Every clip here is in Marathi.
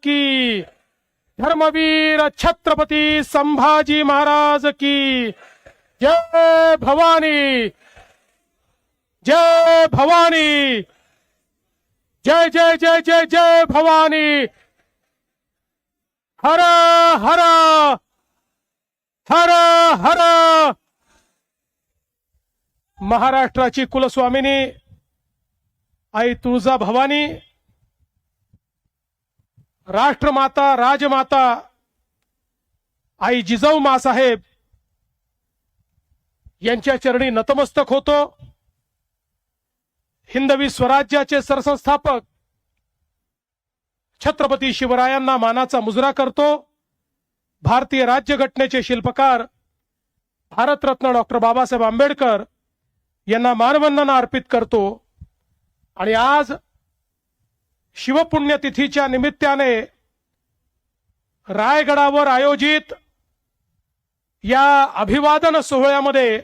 की धर्मवीर छत्रपती संभाजी महाराज की जय भवानी, जय भवानी, जय जय जय जय जय भवानी। हर हर हर हर। महाराष्ट्राची कुलस्वामिनी आई तुळजा भवानी, राष्ट्रमाता राजमाता आई जिजाऊ मासाहेब यांच्या चरणी नतमस्तक होतो। हिंदवी स्वराज्याचे सरसंस्थापक छत्रपती शिवरायांना मानाचा मुजरा करतो। भारतीय राज्यघटनेचे शिल्पकार भारतरत्न डॉक्टर बाबासाहेब आंबेडकर यांना मानवंदना अर्पित करतो। आणि आज शिवपुण्यतिथीच्या निमित्ताने रायगडावर आयोजित या अभिवादन सोहळ्यामध्ये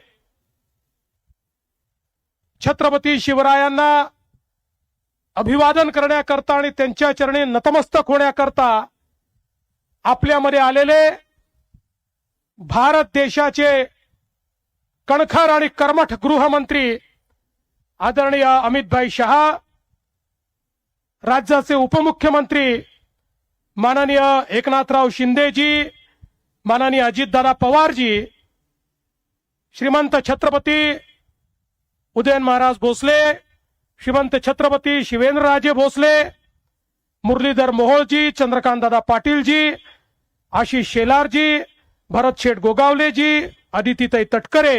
छत्रपती शिवरायांना अभिवादन करण्याकरता आणि त्यांच्या चरणी नतमस्तक होण्याकरता आपल्यामध्ये आलेले भारत देशाचे कणखर आणि कर्मठ गृहमंत्री आदरणीय अमितभाई शहा, राज्याचे उपमुख्यमंत्री माननीय एकनाथराव शिंदेजी, माननीय अजितदादा पवारजी, श्रीमंत छत्रपती उदयन महाराज भोसले, श्रीमंत छत्रपती शिवेंद्रराजे भोसले, मुरलीधर मोहोळजी, चंद्रकांतदादा पाटीलजी, आशिष शेलारजी, भरत शेठ गोगावलेजी, अदितीताई तटकरे,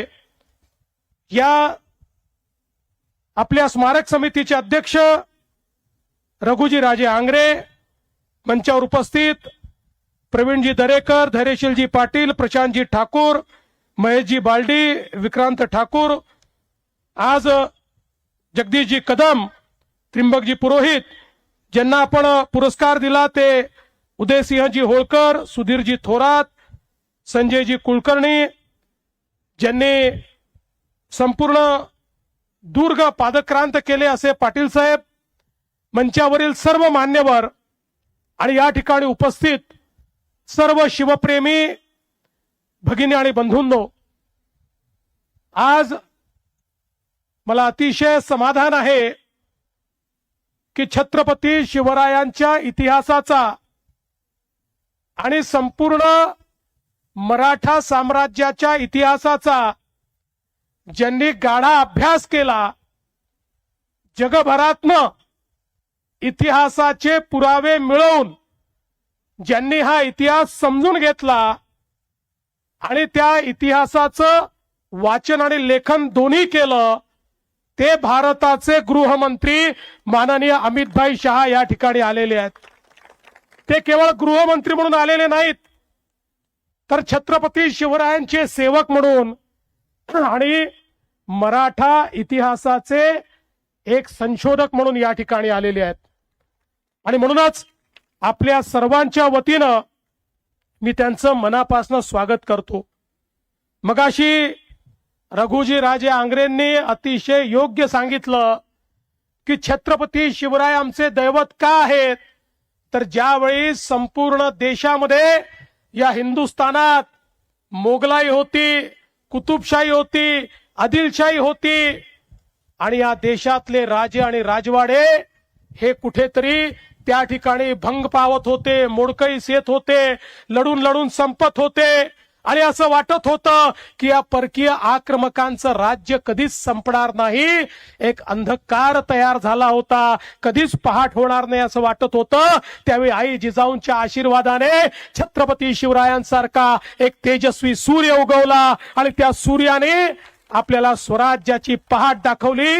या आपल्या स्मारक समितीचे अध्यक्ष रघुजी राजे आंग्रे, मंचावर उपस्थित प्रवीणजी दरेकर, धैर्यशीलजी पाटील, प्रशांतजी ठाकूर, महेशजी बालडी, विक्रांत ठाकूर, आज जगदीशजी कदम, त्रिंबकजी पुरोहित, ज्यांना आपण पुरस्कार दिला ते उदयसिंहजी होळकर, सुधीरजी थोरात, संजयजी कुलकर्णी, ज्यांनी संपूर्ण दुर्ग पादक्रांत केले असे पाटील साहेब, मंचावरील सर्व मान्यवर आणि या ठिकाणी उपस्थित सर्व शिवप्रेमी भगिनी आणि बंधूंनो, आज मला अतिशय समाधान आहे की छत्रपती शिवरायांच्या इतिहासाचा आणि संपूर्ण मराठा साम्राज्याच्या इतिहासाचा ज्यांनी गाढा अभ्यास केला, जगभरातनं इतिहासाचे पुरावे मिळवून ज्यांनी हा इतिहास समजून घेतला आणि त्या इतिहासाचं वाचन आणि लेखन दोन्ही केलं, ते भारताचे गृहमंत्री माननीय अमितभाई शहा या ठिकाणी आलेले आहेत। ते केवळ गृहमंत्री म्हणून आलेले नाहीत, तर छत्रपती शिवरायांचे सेवक म्हणून आणि मराठा इतिहासाचे एक संशोधक म्हणून या ठिकाणी आलेले आहेत। आणि म्हणूनच आपल्या सर्वांच्या वतीनं मी त्यांचं मनापासून स्वागत करतो। मगाशी रघुजी राजे आंग्रेंनी अतिशय योग्य सांगितलं की छत्रपती शिवराय आमचे दैवत का आहेत, तर ज्यावेळी संपूर्ण देशामध्ये या हिंदुस्थानात मोगलाई होती, कुतुबशाही होती, आदिलशाही होती आणि या देशातले राजे आणि राजवाडे हे कुठेतरी त्या ठिकाणी भंग पावत होते, मोडकळीस येत होते, लढून लढून संपत होते आणि असं वाटत होतं की या परकीय आक्रमकांचं राज्य कधीच संपणार नाही, एक अंधकार तयार झाला होता, कधीच पहाट होणार नाही असं वाटत होतं। त्यावेळी आई जिजाऊंच्या आशीर्वादाने छत्रपती शिवरायांसारखा एक तेजस्वी सूर्य उगवला आणि त्या सूर्याने आपल्याला स्वराज्याची पहाट दाखवली।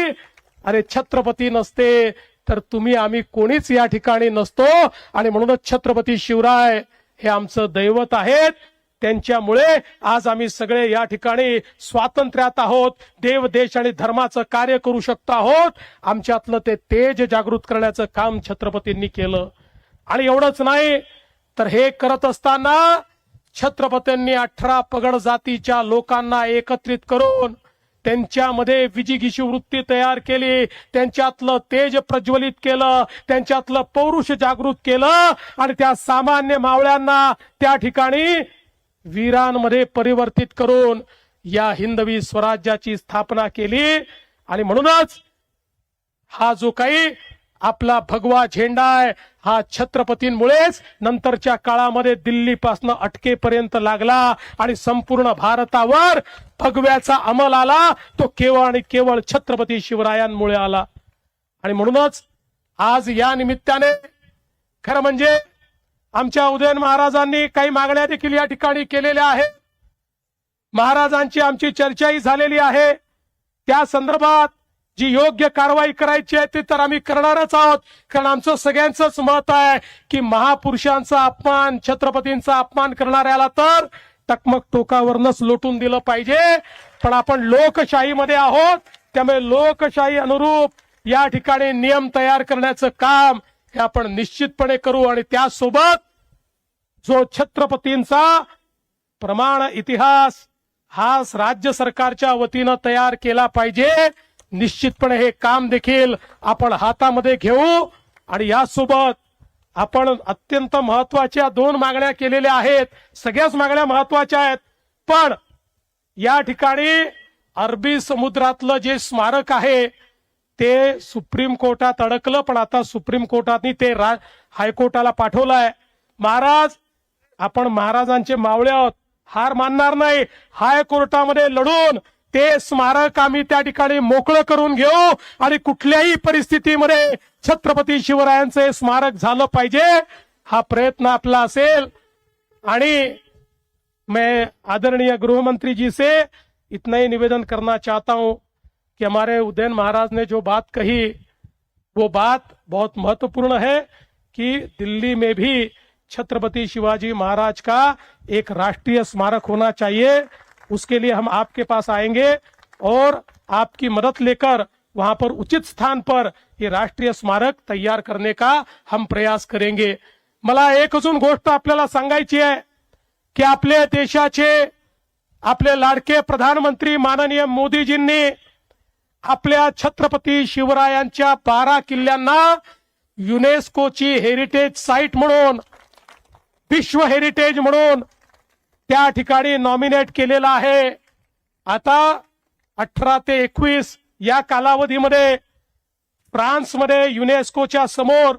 अरे छत्रपती नसते तर तुम्ही आम्ही कोणीच या ठिकाणी नसतो आणि म्हणूनच छत्रपती शिवराय हे आमचं दैवत आहेत। त्यांच्यामुळे आज आम्ही सगळे या ठिकाणी स्वातंत्र्यात आहोत, देव देश आणि धर्माचं कार्य करू शकतो आहोत। आमच्यातलं ते तेज जागृत करण्याचं काम छत्रपतींनी केलं। आणि एवढंच नाही तर हे करत असताना छत्रपतींनी 18 पगड जातीच्या लोकांना एकत्रित करून त्यांच्यामध्ये विजिगीषू वृत्ती तयार केली, त्यांच्यातलं तेज प्रज्वलित केलं, त्यांच्यातलं पौरुष जागृत केलं आणि त्या सामान्य मावळ्यांना त्या ठिकाणी वीरांमध्ये परिवर्तित करून या हिंदवी स्वराज्याची स्थापना केली. आणि म्हणूनच हा जो काही आपला भगवा झेंडा आहे हा छत्रपतींमुळेच नंतरच्या काळामध्ये दिल्लीपासून अटकेपर्यंत लागला आणि संपूर्ण भारतावर भगव्याचा अंमल आला. तो केवळ आणि केवळ छत्रपती शिवरायांमुळे आला. आणि म्हणूनच आज या निमित्ताने खरं म्हणजे आमच्या उदयन महाराजांनी काही मागण्या देखील या ठिकाणी केलेल्या आहेत. महाराजांची आमची चर्चाही झालेली आहे. त्या संदर्भात जी योग्य कारवाई करायची आहे ती तर आम्ही करणारच आहोत. कारण आमचं सगळ्यांचंच मत आहे की महापुरुषांचा अपमान, छत्रपतींचा अपमान करणाऱ्याला तर टकमक टोकावरनच लोटून दिलं पाहिजे. पण आपण लोकशाहीमध्ये आहोत, त्यामुळे लोकशाही अनुरूप या ठिकाणी नियम तयार करण्याचं काम हे आपण निश्चितपणे करू. आणि त्यासोबत जो छत्रपतींचा प्रमाण इतिहास हा राज्य सरकारच्या वतीनं तयार केला पाहिजे, निश्चितपणे हे काम देखील आपण हातामध्ये घेऊ. आणि यासोबत आपण अत्यंत महत्वाच्या 2 मागण्या केलेल्या आहेत. सगळ्याच मागण्या महत्वाच्या आहेत, पण या ठिकाणी अरबी समुद्रातलं जे स्मारक आहे ते सुप्रीम कोर्टात अडकलं, पण आता सुप्रीम कोर्टाने ते हायकोर्टाला पाठवलंय. महाराज, आपण महाराजांचे मावळे आहोत, हार मानणार नाही. हायकोर्टामध्ये लढून ते स्मारक आम्ही त्या ठिकाणी मोकळं करून घेऊ आणि कुठल्याही परिस्थितीमध्ये छत्रपती शिवरायांचं हे स्मारक झालं पाहिजे, हा प्रयत्न आपला असेल. आणि मैं आदरणीय गृहमंत्री जी से इतना ही निवेदन करना चाहता हूं कि हमारे उदयन महाराज ने जो बात कही वो बात बहुत महत्वपूर्ण है कि दिल्ली में भी छत्रपति शिवाजी महाराज का एक राष्ट्रीय स्मारक होना चाहिए. उसके लिए हम आपके पास आएंगे और आपकी मदद लेकर वहां पर उचित स्थान पर ये राष्ट्रीय स्मारक तैयार करने का हम प्रयास करेंगे. मला एक अजून गोष्ट आपल्याला सांगायची आहे की आपल्या देशाचे आपले लाडके प्रधानमंत्री माननीय मोदीजींनी आपल्या छत्रपती शिवरायांच्या 12 किल्ल्यांना युनेस्कोची हेरिटेज साइट म्हणून, विश्व हेरिटेज म्हणून त्या ठिकाणी नॉमिनेट केलेला आहे. आता 18 ते 21 या कालावधीमध्ये फ्रान्समध्ये युनेस्कोच्या समोर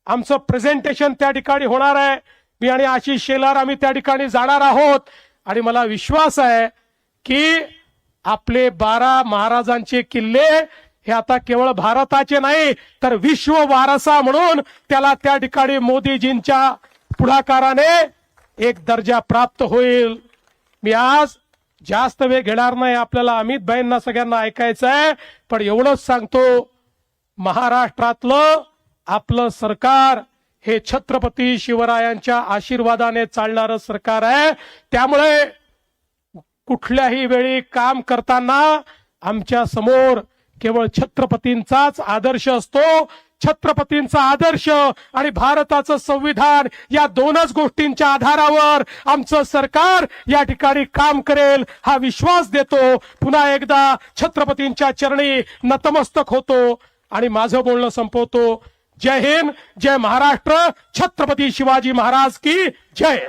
आमचं प्रेझेंटेशन त्या ठिकाणी होणार आहे. मी आणि आशिष शेलार आम्ही त्या ठिकाणी जाणार आहोत. आणि मला विश्वास आहे की आपले 12 महाराजांचे किल्ले हे आता केवळ भारताचे नाही तर विश्व वारसा म्हणून त्याला त्या ठिकाणी मोदीजींच्या पुढाकाराने एक दर्जा प्राप्त होईल. मी आज जास्त वेळ घेणार नाही, आपल्याला अमित भाईंना सगळ्यांना ऐकायचं आहे, पण एवढंच सांगतो, महाराष्ट्रातलं आपलं सरकार हे छत्रपती शिवरायांच्या आशीर्वादाने चालणारं सरकार आहे. त्यामुळे कुठल्याही वेळी काम करताना आमच्या समोर केवळ छत्रपतींचाच आदर्श असतो. छत्रपतींचा आदर्श आणि भारताचं संविधान या 2च गोष्टींच्या आधारावर आमचं सरकार या ठिकाणी काम करेल हा विश्वास देतो. पुन्हा एकदा छत्रपतींच्या चरणी नतमस्तक होतो आणि माझं बोलणं संपवतो. जय हिंद, जय महाराष्ट्र, छत्रपती शिवाजी महाराज की जय.